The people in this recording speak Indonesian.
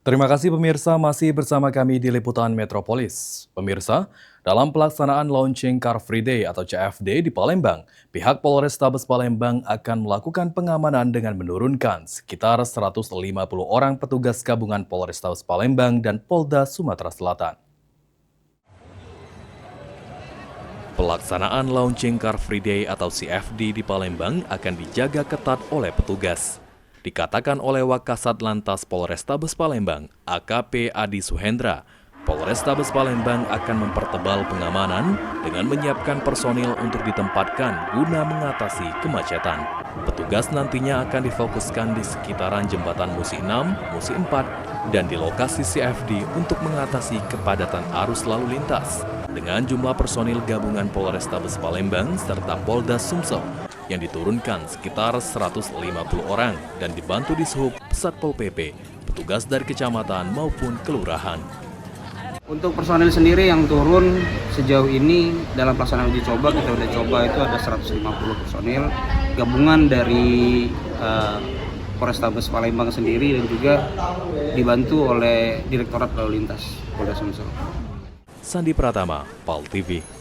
Terima kasih pemirsa masih bersama kami di Liputan Metropolis. Pemirsa, dalam pelaksanaan launching Car Free Day atau CFD di Palembang, pihak Polrestabes Palembang akan melakukan pengamanan dengan menurunkan sekitar 150 orang petugas gabungan Polrestabes Palembang dan Polda Sumatera Selatan. Pelaksanaan launching Car Free Day atau CFD di Palembang akan dijaga ketat oleh petugas. Dikatakan oleh Wakasat Lantas Polrestabes Palembang, AKP Adi Suhendra, Polrestabes Palembang akan mempertebal pengamanan dengan menyiapkan personil untuk ditempatkan guna mengatasi kemacetan. Petugas nantinya akan difokuskan di sekitaran Jembatan Musi 6, Musi 4, dan di lokasi CFD untuk mengatasi kepadatan arus lalu lintas. Dengan jumlah personil gabungan Polrestabes Palembang serta Polda Sumsel yang diturunkan sekitar 150 orang dan dibantu di Sub Satpol PP, petugas dari kecamatan maupun kelurahan. Untuk personil sendiri yang turun sejauh ini dalam pelaksanaan uji coba, kita udah coba itu ada 150 personil gabungan dari Polrestabes Palembang sendiri dan juga dibantu oleh Direktorat Lalu Lintas Polda Sumsel. Sandi Pratama, PAL TV.